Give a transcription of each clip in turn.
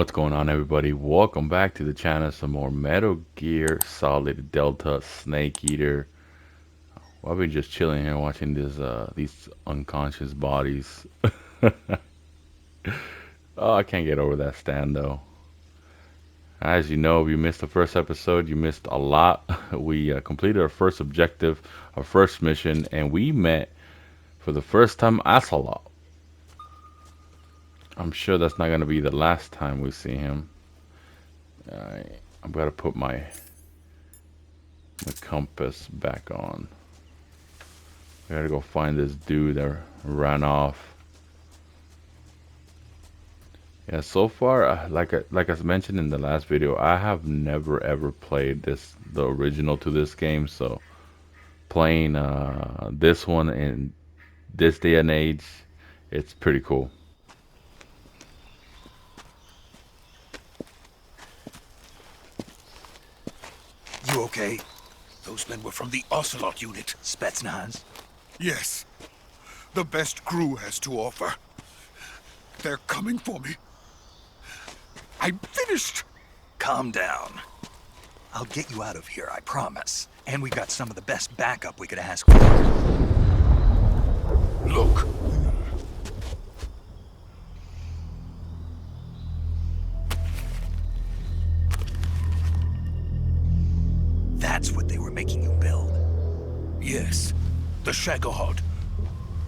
What's going on, everybody? Welcome back to the channel. Some more Metal Gear Solid Delta Snake Eater. Well, I've been just chilling here watching these unconscious bodies. Oh, I can't get over that stand though. As you know, if you missed the first episode, you missed a lot. We completed our first objective, our first mission, and we met for the first time Axolot. I'm sure that's not gonna be the last time we see him. I'm gonna put my compass back on. I gotta go find this dude that ran off. Yeah, so far, like I mentioned in the last video, I have never ever played the original to this game. So playing this one in this day and age, it's pretty cool. You okay? Those men were from the Ocelot unit. Spetsnaz? Yes. The best crew has to offer. They're coming for me. I'm finished. Calm down. I'll get you out of here, I promise. And we got some of the best backup we could ask for. Look. That's what they were making you build. Yes. The Shagohod.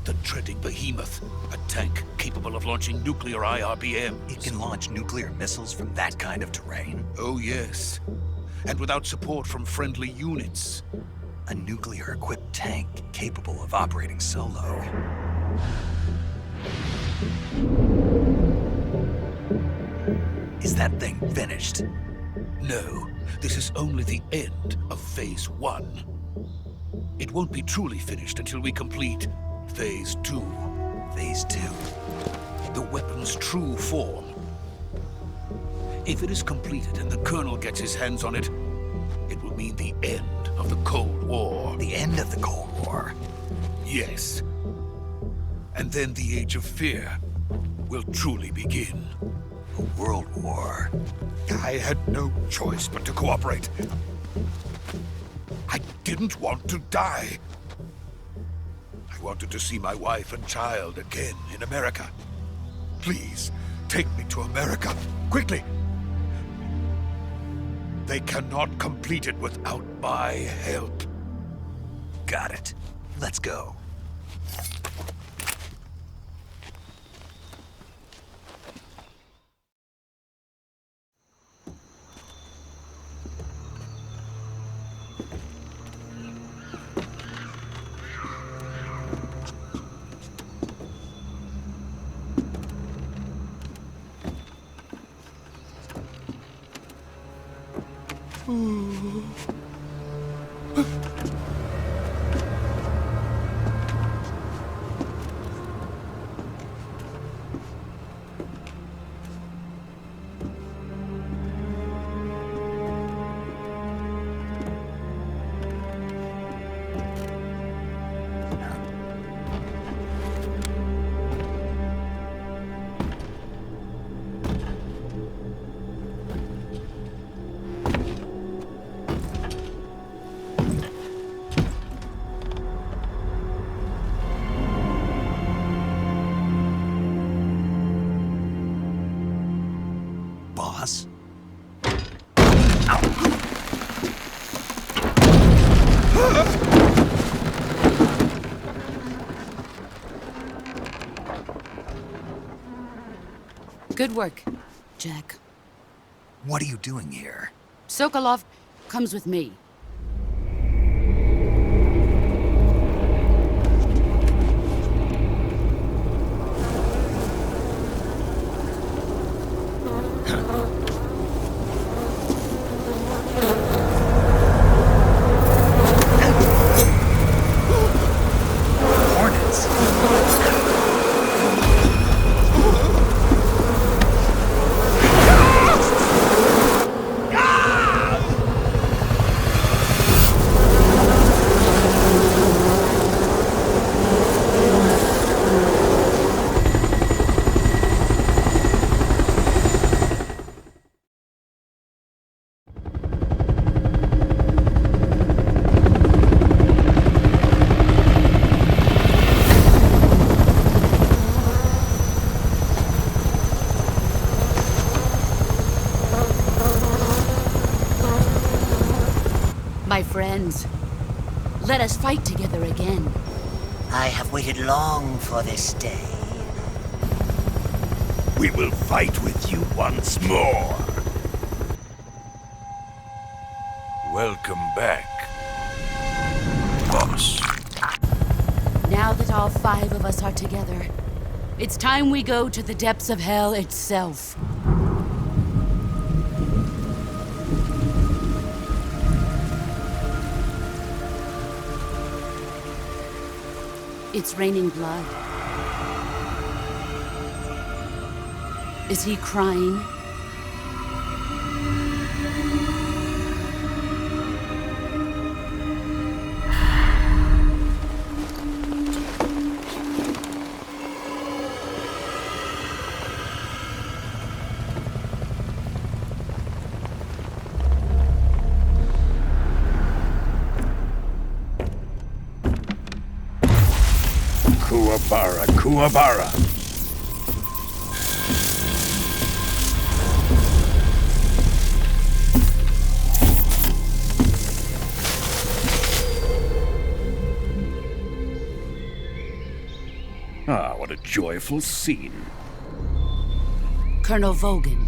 The treading behemoth. A tank capable of launching nuclear IRBMs. It can launch nuclear missiles from that kind of terrain? Oh, yes. And without support from friendly units. A nuclear-equipped tank capable of operating solo. Is that thing finished? No, this is only the end of Phase 1. It won't be truly finished until we complete Phase 2. Phase 2? The weapon's true form. If it is completed and the Colonel gets his hands on it, it will mean the end of the Cold War. The end of the Cold War? Yes. And then the Age of Fear will truly begin. A world war. I had no choice but to cooperate. I didn't want to die. I wanted to see my wife and child again in America. Please, take me to America, quickly. They cannot complete it without my help. Got it. Let's go. Boss? Good work, Jack. What are you doing here? Sokolov comes with me. friends. Let us fight together again. I have waited long for this day. We will fight with you once more. Welcome back, boss. Now that all 5 of us are together, it's time we go to the depths of hell itself. It's raining blood. Is he crying? Kuwabara, Kuwabara. Ah, what a joyful scene. Colonel Vogan.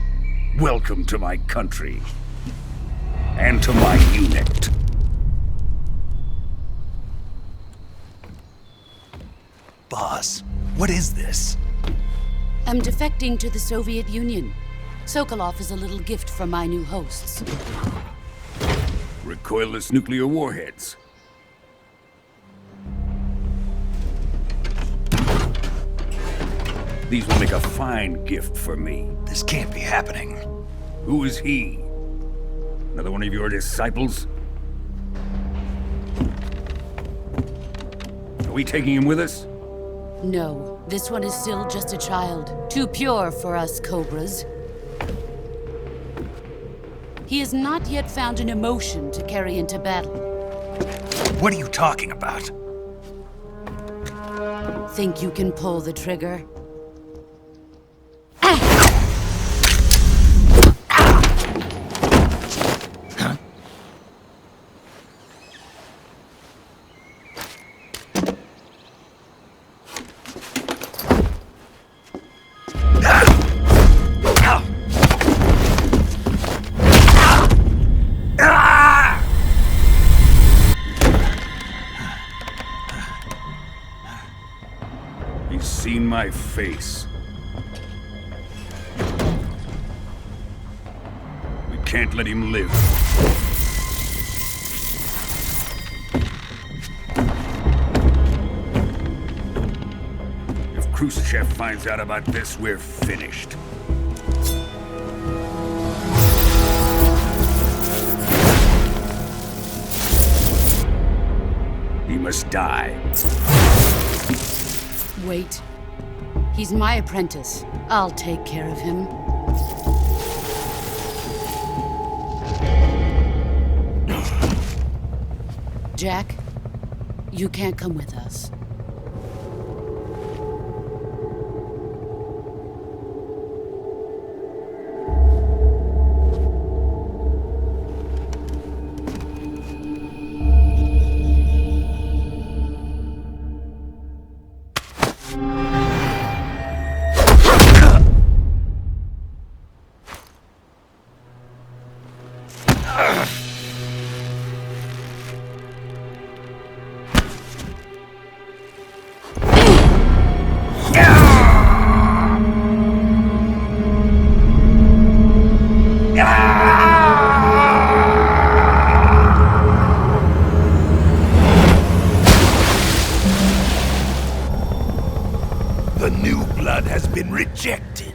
Welcome to my country. And to my unit. Boss, what is this? I'm defecting to the Soviet Union. Sokolov is a little gift from my new hosts. Recoilless nuclear warheads. These will make a fine gift for me. This can't be happening. Who is he? Another one of your disciples? Are we taking him with us? No, this one is still just a child. Too pure for us Cobras. He has not yet found an emotion to carry into battle. What are you talking about? Think you can pull the trigger? He's seen my face. We can't let him live. If Khrushchev finds out about this, we're finished. He must die. Wait. He's my apprentice. I'll take care of him. Jack, you can't come with us. The new blood has been rejected.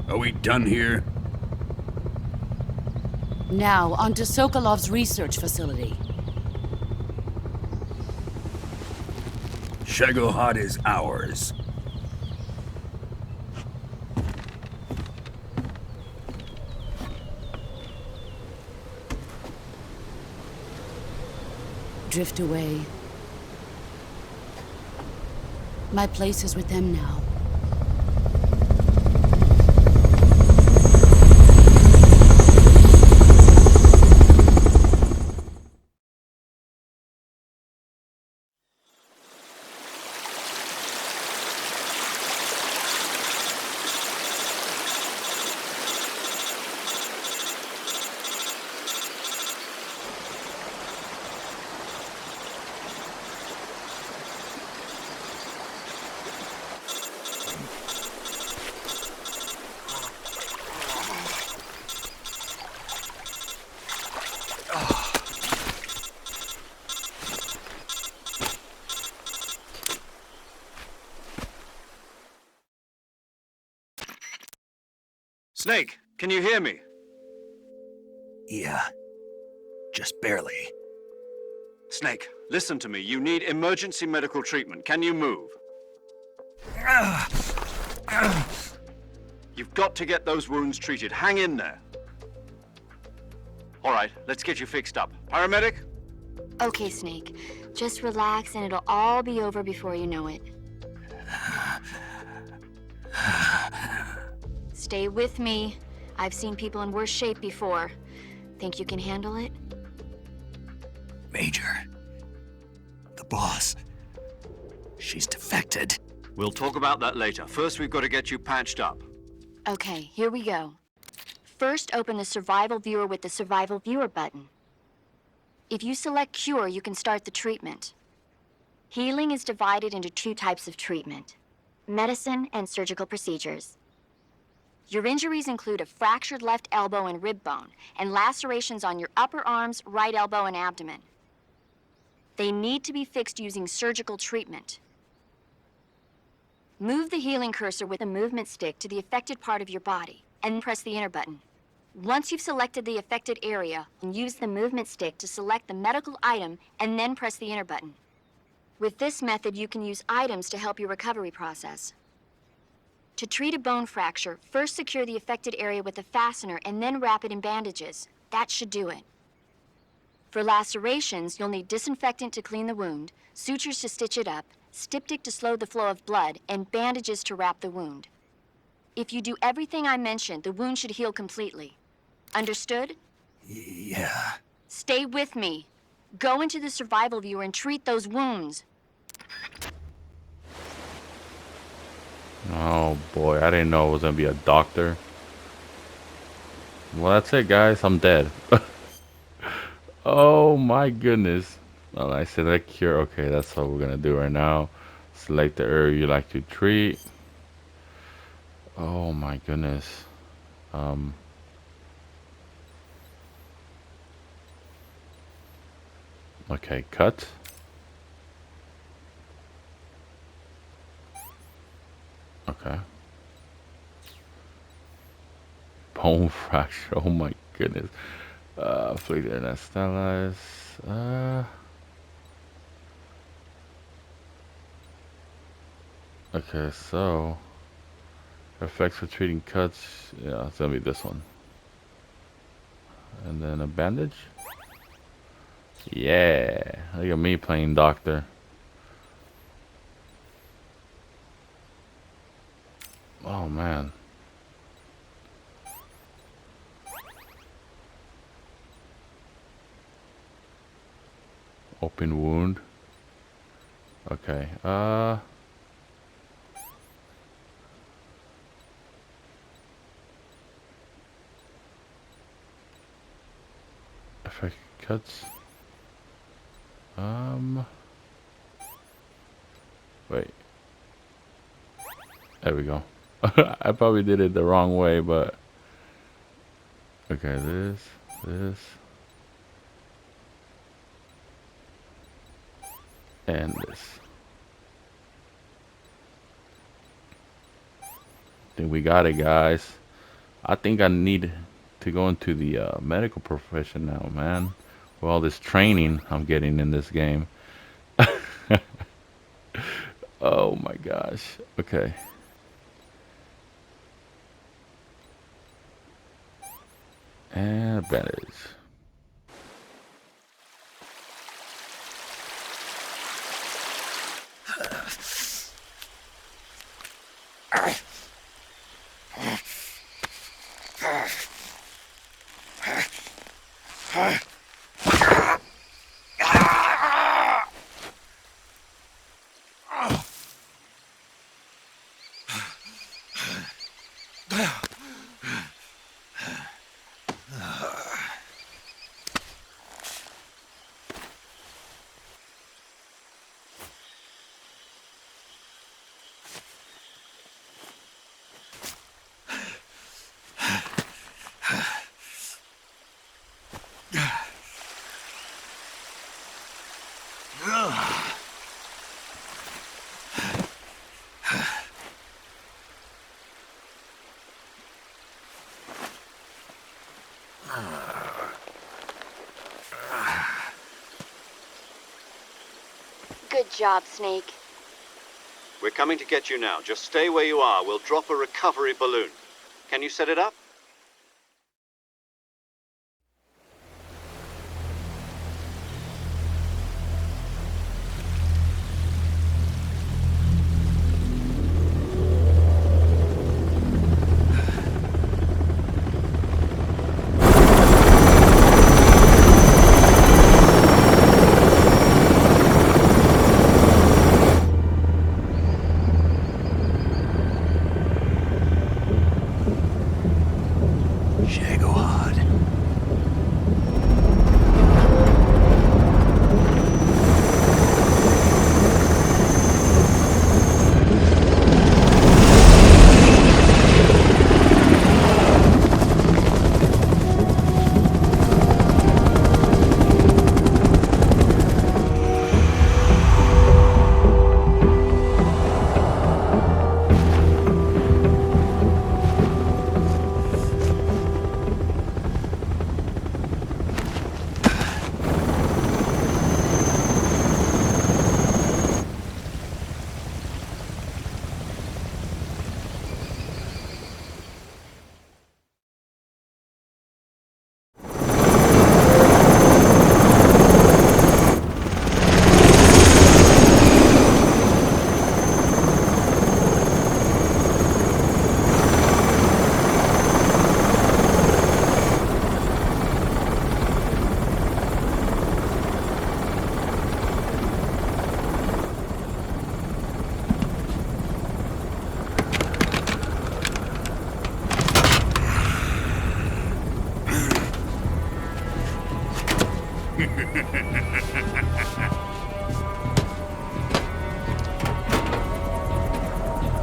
Are we done here? Now, onto Sokolov's research facility. Shagohod is ours. Drift away. My place is with them now. Snake, can you hear me? Yeah, just barely. Snake, listen to me. You need emergency medical treatment. Can you move? You've got to get those wounds treated. Hang in there. All right, let's get you fixed up. Paramedic? Okay, Snake. Just relax and it'll all be over before you know it. Stay with me. I've seen people in worse shape before. Think you can handle it? Major. The boss. She's defected. We'll talk about that later. First, we've got to get you patched up. Okay, here we go. First, open the Survival Viewer with the Survival Viewer button. If you select Cure, you can start the treatment. Healing is divided into two types of treatment: medicine and surgical procedures. Your injuries include a fractured left elbow and rib bone, and lacerations on your upper arms, right elbow, and abdomen. They need to be fixed using surgical treatment. Move the healing cursor with a movement stick to the affected part of your body, and press the enter button. Once you've selected the affected area, use the movement stick to select the medical item, and then press the enter button. With this method, you can use items to help your recovery process. To treat a bone fracture, first secure the affected area with a fastener and then wrap it in bandages. That should do it. For lacerations, you'll need disinfectant to clean the wound, sutures to stitch it up, styptic to slow the flow of blood, and bandages to wrap the wound. If you do everything I mentioned, the wound should heal completely. Understood? Yeah. Stay with me. Go into the Survival Viewer and treat those wounds. Oh boy, I didn't know it was gonna be a doctor. Well, that's it, guys. I'm dead. Oh my goodness. Well, I select cure. Okay, that's what we're gonna do right now. Select the area you like to treat. Oh my goodness. Okay, cut. Okay. Bone fracture. Oh my goodness. Afflicted and anesthetized. Okay, so effects for treating cuts. Yeah, it's gonna be this one. And then a bandage. Yeah, look at me playing doctor. Oh man. Open wound. Okay. Effect cuts. Wait. There we go. I probably did it the wrong way, but okay, this, and this. I think we got it, guys. I think I need to go into the medical profession now, man. With all this training I'm getting in this game. Oh my gosh. Okay. And a bandage. job, Snake. We're coming to get you now. Just stay where you are. We'll drop a recovery balloon. Can you set it up? Shagohod.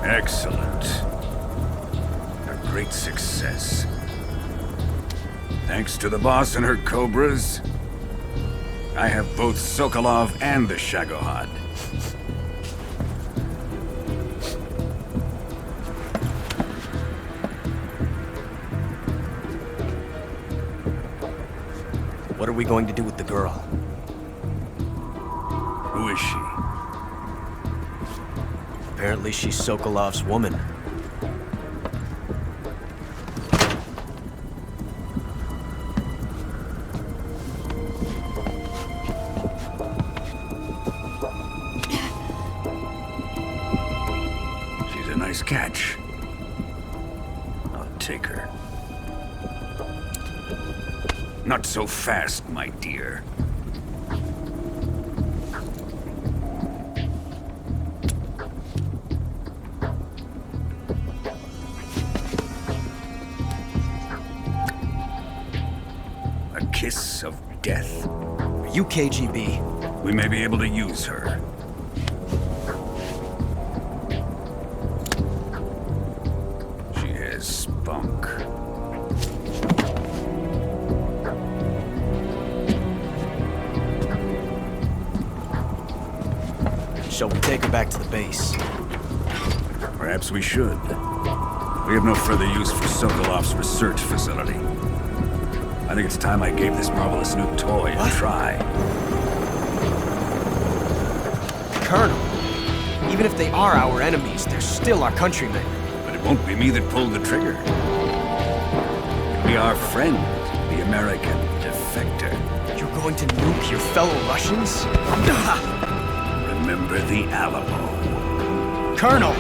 Excellent. A great success. Thanks to the boss and her cobras, I have both Sokolov and the Shagohod. What are we going to do with the girl? Who is she? Apparently she's Sokolov's woman. She's a nice catch. I'll take her. Not so fast, my dear. A kiss of death. Are you KGB? We may be able to use her. She has spunk. Shall we take her back to the base? Perhaps we should. We have no further use for Sokolov's research facility. I think it's time I gave this marvelous new toy a try. Colonel, even if they are our enemies, they're still our countrymen. But it won't be me that pulled the trigger. It'll be our friend, the American defector. You're going to nuke your fellow Russians? Remember the Alamo. Colonel!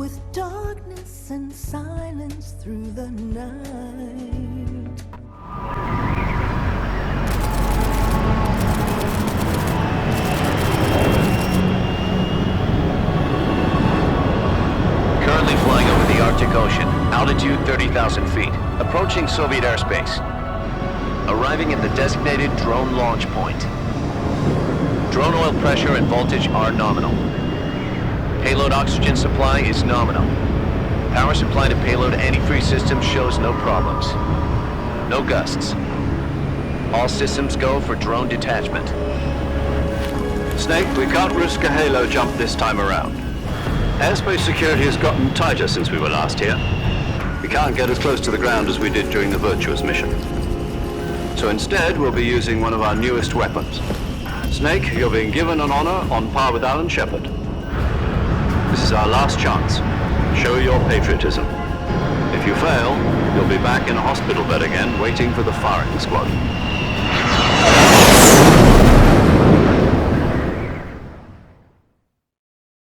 with darkness and silence through the night. Currently flying over the Arctic Ocean, altitude 30,000 feet, approaching Soviet airspace. Arriving at the designated drone launch point. Drone oil pressure and voltage are nominal. Payload oxygen supply is nominal. Power supply to payload antifreeze system shows no problems. No gusts. All systems go for drone detachment. Snake, we can't risk a halo jump this time around. Airspace security has gotten tighter since we were last here. We can't get as close to the ground as we did during the Virtuous mission. So instead, we'll be using one of our newest weapons. Snake, you're being given an honor on par with Alan Shepard. This is our last chance. Show your patriotism. If you fail, you'll be back in a hospital bed again, waiting for the firing squad.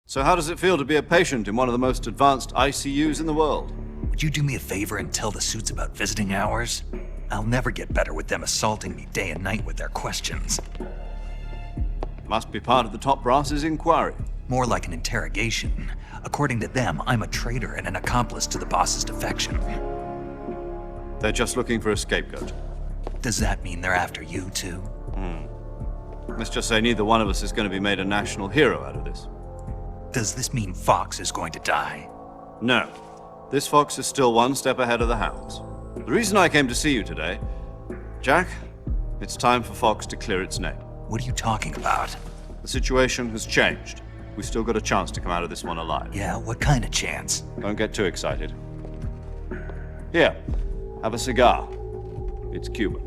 So how does it feel to be a patient in one of the most advanced ICUs in the world? Would you do me a favor and tell the suits about visiting hours? I'll never get better with them assaulting me day and night with their questions. Must be part of the top brass's inquiry. More like an interrogation. According to them, I'm a traitor and an accomplice to the boss's defection. They're just looking for a scapegoat. Does that mean they're after you too? Let's just say neither one of us is going to be made a national hero out of this. Does this mean Fox is going to die? No. This fox is still one step ahead of the hounds. The reason I came to see you today, Jack, it's time for Fox to clear its name. What are you talking about? The situation has changed. We've still got a chance to come out of this one alive. Yeah, what kind of chance? Don't get too excited. Here, have a cigar. It's Cuban.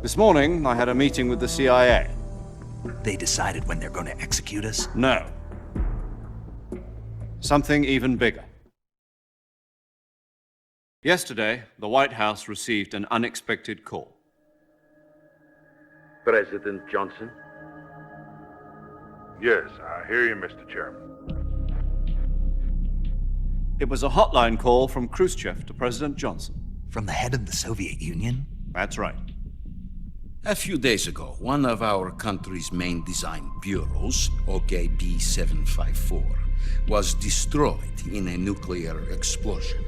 This morning, I had a meeting with the CIA. They decided when they're going to execute us? No. Something even bigger. Yesterday, the White House received an unexpected call. President Johnson? Yes, I hear you, Mr. Chairman. It was a hotline call from Khrushchev to President Johnson. From the head of the Soviet Union? That's right. A few days ago, one of our country's main design bureaus, OKB 754, was destroyed in a nuclear explosion.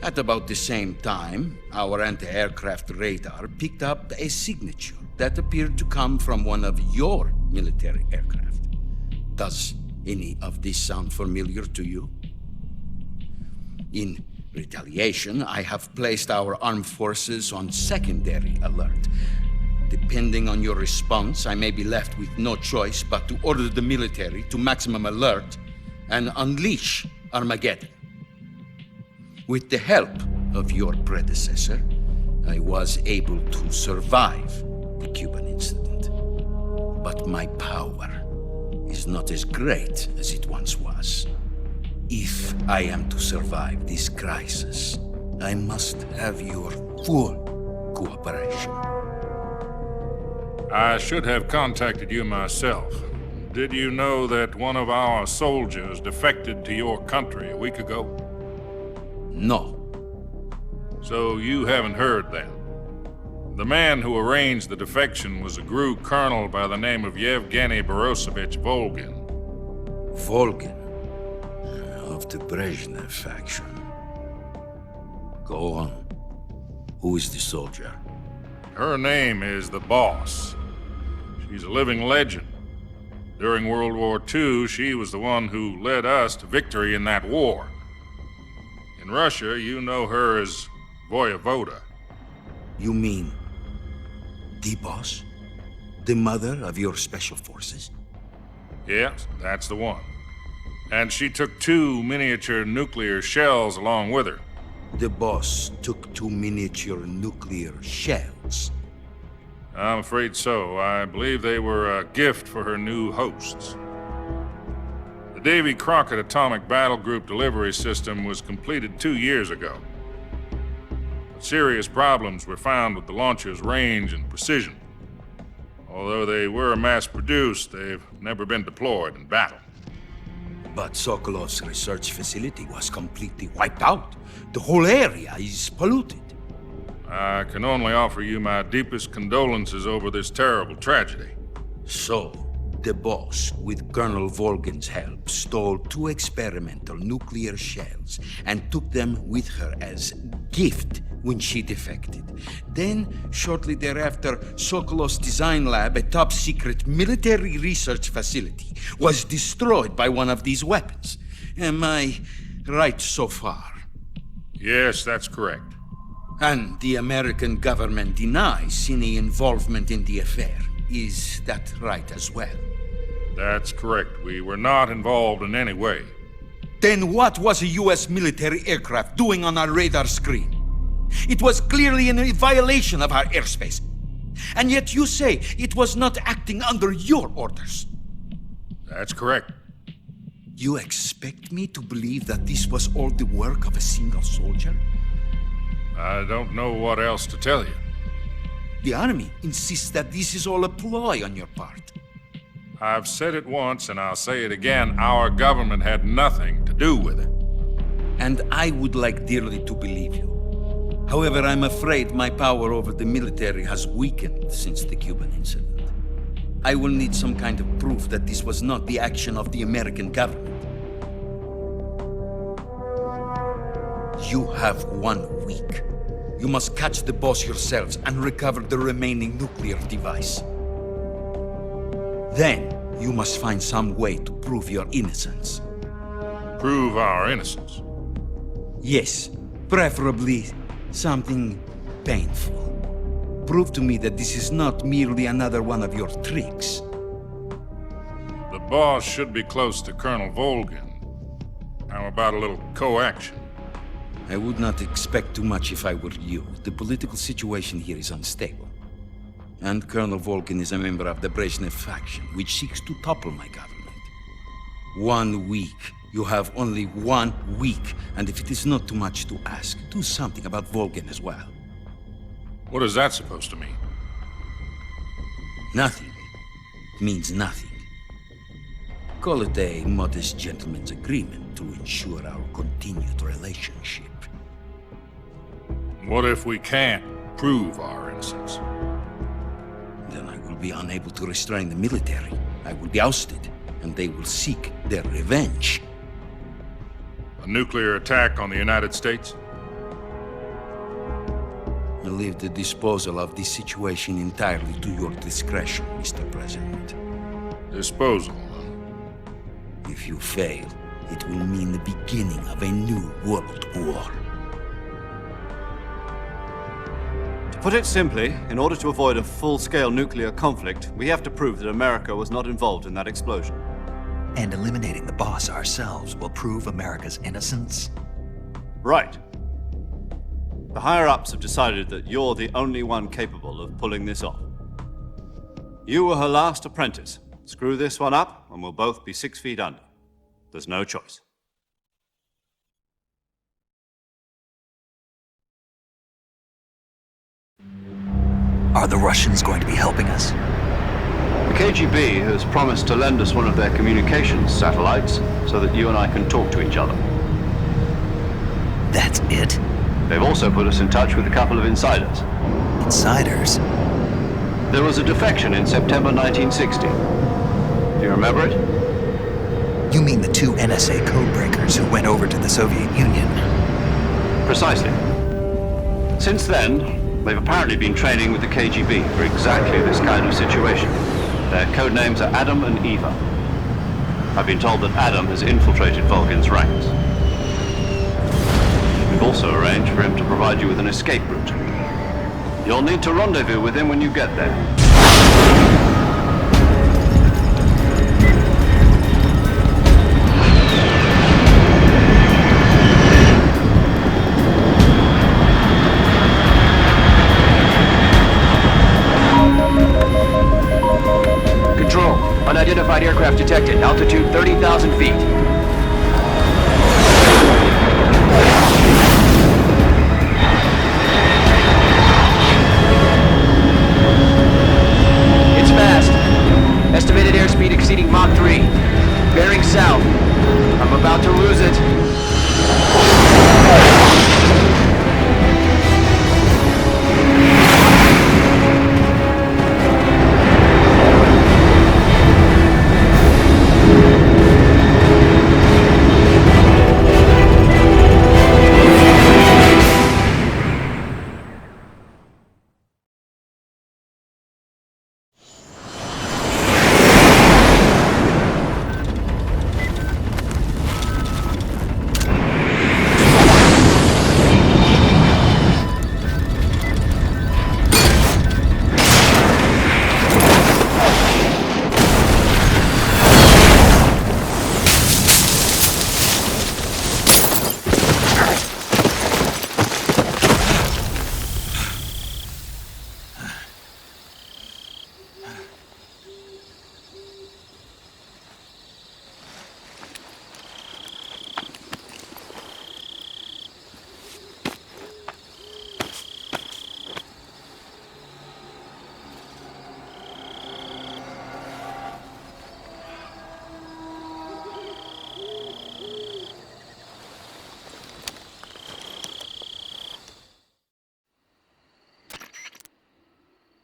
At about the same time, our anti-aircraft radar picked up a signature that appeared to come from one of your military aircraft. Does any of this sound familiar to you? In retaliation, I have placed our armed forces on secondary alert. Depending on your response, I may be left with no choice but to order the military to maximum alert and unleash Armageddon. With the help of your predecessor, I was able to survive the Cuban incident. But my power is not as great as it once was. If I am to survive this crisis, I must have your full cooperation. I should have contacted you myself. Did you know that one of our soldiers defected to your country a week ago? No. So you haven't heard then? The man who arranged the defection was a GRU colonel by the name of Yevgeny Borosovich Volgin. Volgin? Of the Brezhnev faction. Go on. Who is the soldier? Her name is the Boss. She's a living legend. During World War II, she was the one who led us to victory in that war. In Russia, you know her as Voyevoda. You mean the Boss? The mother of your special forces? Yes, that's the one. And she took 2 miniature nuclear shells along with her. The Boss took 2 miniature nuclear shells? I'm afraid so. I believe they were a gift for her new hosts. The Davy Crockett Atomic Battle Group delivery system was completed 2 years ago. But serious problems were found with the launcher's range and precision. Although they were mass-produced, they've never been deployed in battle. But Sokolov's research facility was completely wiped out. The whole area is polluted. I can only offer you my deepest condolences over this terrible tragedy. So, the boss, with Colonel Volgin's help, stole 2 experimental nuclear shells and took them with her as gift when she defected. Then, shortly thereafter, Sokolov's design lab, a top-secret military research facility, was destroyed by one of these weapons. Am I right so far? Yes, that's correct. And the American government denies any involvement in the affair. Is that right as well? That's correct. We were not involved in any way. Then what was a U.S. military aircraft doing on our radar screen? It was clearly in a violation of our airspace. And yet you say it was not acting under your orders. That's correct. You expect me to believe that this was all the work of a single soldier? I don't know what else to tell you. The Army insists that this is all a ploy on your part. I've said it once and I'll say it again. Our government had nothing to do with it. And I would like dearly to believe you. However, I'm afraid my power over the military has weakened since the Cuban incident. I will need some kind of proof that this was not the action of the American government. You have 1 week. You must catch the boss yourselves and recover the remaining nuclear device. Then, you must find some way to prove your innocence. Prove our innocence? Yes, preferably something painful. Prove to me that this is not merely another one of your tricks. The boss should be close to Colonel Volgin. How about a little co-action? I would not expect too much if I were you. The political situation here is unstable. And Colonel Volgin is a member of the Brezhnev faction, which seeks to topple my government. 1 week. You have only 1 week, and if it is not too much to ask, do something about Volgin as well. What is that supposed to mean? Nothing. It means nothing. Call it a modest gentleman's agreement to ensure our continued relationship. What if we can't prove our innocence? Then I will be unable to restrain the military. I will be ousted, and they will seek their revenge. A nuclear attack on the United States? I leave the disposal of this situation entirely to your discretion, Mr. President. Disposal? If you fail, it will mean the beginning of a new world war. To put it simply, in order to avoid a full-scale nuclear conflict, we have to prove that America was not involved in that explosion. And eliminating the boss ourselves will prove America's innocence? Right. The higher-ups have decided that you're the only one capable of pulling this off. You were her last apprentice. Screw this one up, and we'll both be 6 feet under. There's no choice. Are the Russians going to be helping us? The KGB has promised to lend us one of their communications satellites so that you and I can talk to each other. That's it? They've also put us in touch with a couple of insiders. Insiders? There was a defection in September 1960. Do you remember it? You mean the 2 NSA codebreakers who went over to the Soviet Union? Precisely. Since then, they've apparently been training with the KGB for exactly this kind of situation. Their codenames are Adam and Eva. I've been told that Adam has infiltrated Volgin's ranks. We've also arranged for him to provide you with an escape route. You'll need to rendezvous with him when you get there. Control, unidentified aircraft detected. Altitude 30,000 feet. It's fast.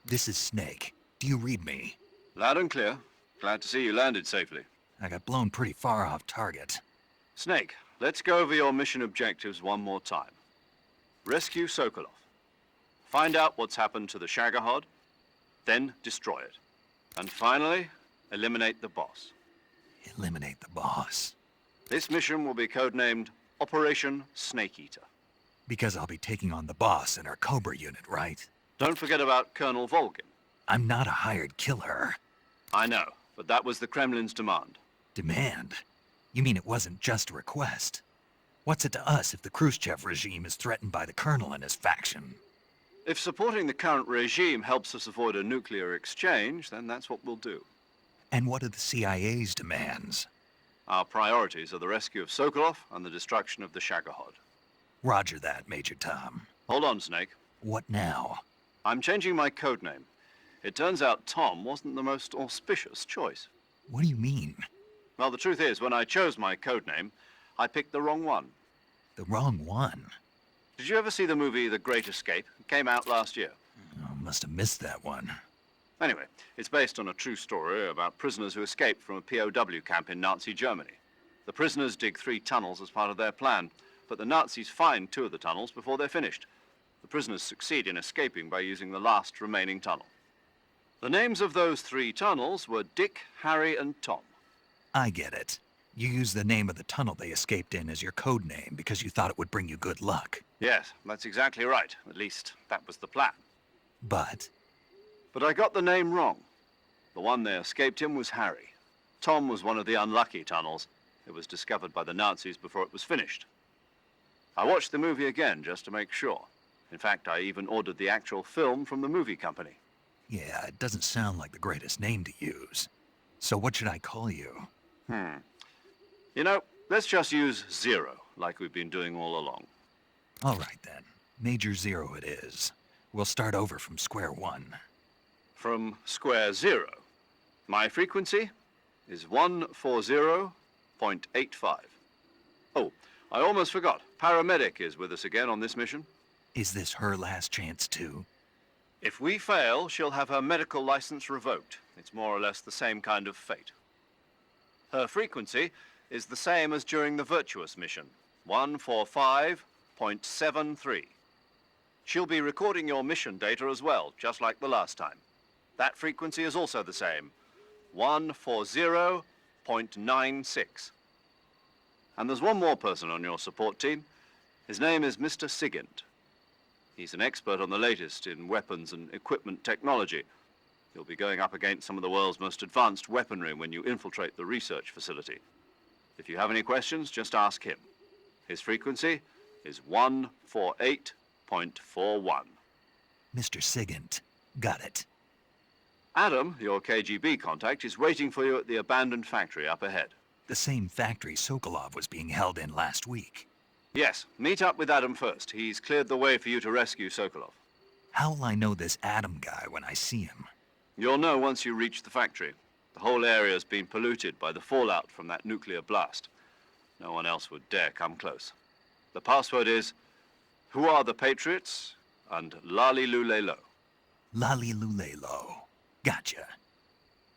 This is Snake. Do you read me? Loud and clear. Glad to see you landed safely. I got blown pretty far off target. Snake, let's go over your mission objectives one more time. Rescue Sokolov. Find out what's happened to the Shagohod, then destroy it. And finally, eliminate the boss. Eliminate the boss. This mission will be codenamed Operation Snake Eater. Because I'll be taking on the boss in our Cobra unit, right? Don't forget about Colonel Volgin. I'm not a hired killer. I know, but that was the Kremlin's demand. Demand? You mean it wasn't just a request? What's it to us if the Khrushchev regime is threatened by the Colonel and his faction? If supporting the current regime helps us avoid a nuclear exchange, then that's what we'll do. And what are the CIA's demands? Our priorities are the rescue of Sokolov and the destruction of the Shagohod. Roger that, Major Tom. Hold on, Snake. What now? I'm changing my codename. It turns out Tom wasn't the most auspicious choice. What do you mean? Well, the truth is, when I chose my codename, I picked the wrong one. The wrong one? Did you ever see the movie The Great Escape? It came out last year. Oh, must have missed that one. Anyway, it's based on a true story about prisoners who escaped from a POW camp in Nazi Germany. The prisoners dig 3 tunnels as part of their plan, but the Nazis find 2 of the tunnels before they're finished. The prisoners succeed in escaping by using the last remaining tunnel. The names of those 3 tunnels were Dick, Harry, and Tom. I get it. You used the name of the tunnel they escaped in as your code name because you thought it would bring you good luck. Yes, that's exactly right. At least, that was the plan. But I got the name wrong. The one they escaped in was Harry. Tom was one of the unlucky tunnels. It was discovered by the Nazis before it was finished. I watched the movie again just to make sure. In fact, I even ordered the actual film from the movie company. yeah, it doesn't sound like the greatest name to use. So what should I call you? You know, let's just use Zero, like we've been doing all along. All right then. Major Zero it is. We'll start over from square one. From square 0. My frequency is 140.85. Oh, I almost forgot. Paramedic is with us again on this mission. Is this her last chance too? If we fail, she'll have her medical license revoked. It's more or less the same kind of fate. Her frequency is the same as during the Virtuous mission, 145.73. She'll be recording your mission data as well, just like the last time. That frequency is also the same, 140.96. And there's one more person on your support team. His name is Mr. Sigint. He's an expert on the latest in weapons and equipment technology. You'll be going up against some of the world's most advanced weaponry when you infiltrate the research facility. If you have any questions, just ask him. His frequency is 148.41. Mr. Sigint. Got it. Adam, your KGB contact, is waiting for you at the abandoned factory up ahead. The same factory Sokolov was being held in last week. Yes, meet up with Adam first. He's cleared the way for you to rescue Sokolov. How will I know this Adam guy when I see him? You'll know once you reach the factory. The whole area's been polluted by the fallout from that nuclear blast. No one else would dare come close. The password is, "Who are the Patriots?" and Lali Lulelo. Lali Lulelo. Gotcha.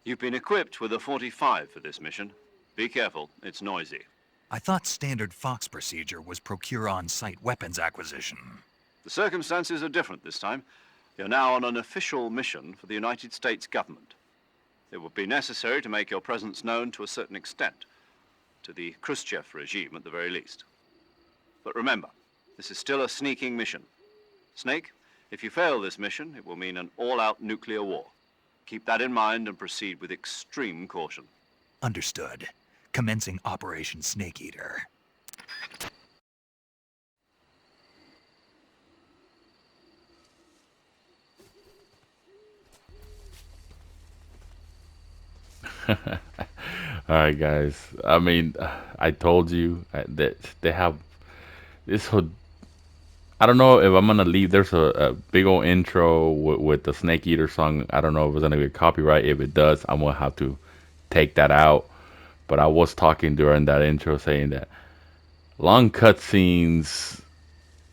You've been equipped with a 45 for this mission. Be careful, it's noisy. I thought standard Fox procedure was procure on-site weapons acquisition. The circumstances are different this time. You're now on an official mission for the United States government. It would be necessary to make your presence known to a certain extent, to the Khrushchev regime at the very least. But remember, this is still a sneaking mission. Snake, if you fail this mission, it will mean an all-out nuclear war. Keep that in mind and proceed with extreme caution. Understood. Commencing Operation Snake Eater. All right, guys. I mean, I told you that they have this whole. I don't know if I'm gonna leave. There's a big old intro with the Snake Eater song. I don't know if it's gonna get copyright. If it does, I'm gonna have to take that out. But I was talking during that intro saying that long cutscenes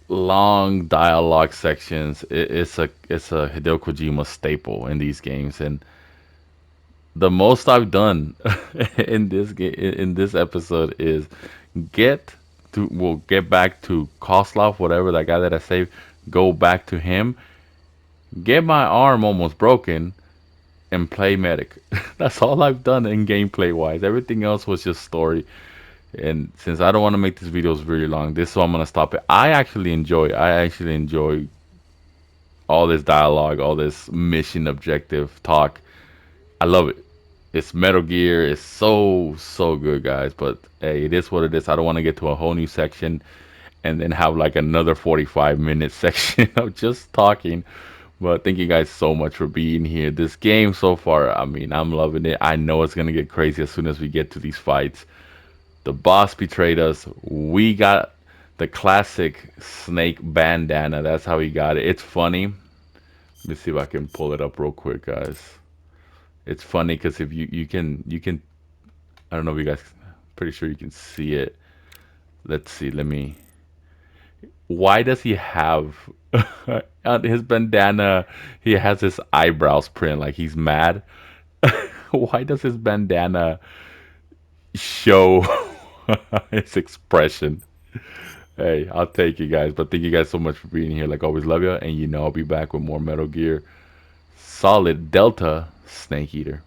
long dialogue sections. It's a Hideo Kojima staple in these games, and the most I've done in this in this episode is get get back to Koslov, whatever that guy that I saved, go back to him, get my arm almost broken, and play medic. That's all I've done in gameplay wise. Everything else was just story. And since I don't want to make these videos really long, this is why I'm gonna stop it. I actually enjoy all this dialogue, all this mission objective talk. I love it. It's Metal Gear. It's so good, guys. But hey, it is what it is. I don't want to get to a whole new section and then have like another 45-minute section of just talking. But thank you guys so much for being here. This game so far, I mean, I'm loving it. I know it's gonna get crazy as soon as we get to these fights. The boss betrayed us. We got the classic snake bandana. That's how he got it. It's funny. Let me see if I can pull it up real quick, guys. It's funny because if you can I don't know if you guys, pretty sure you can see it. Let's see. Let me. Why does he have on his bandana? He has his eyebrows print like he's mad. Why does his bandana show his expression? Hey, I'll take you guys. But thank you guys so much for being here. Like always, love you. And you know I'll be back with more Metal Gear Solid Delta Snake Eater.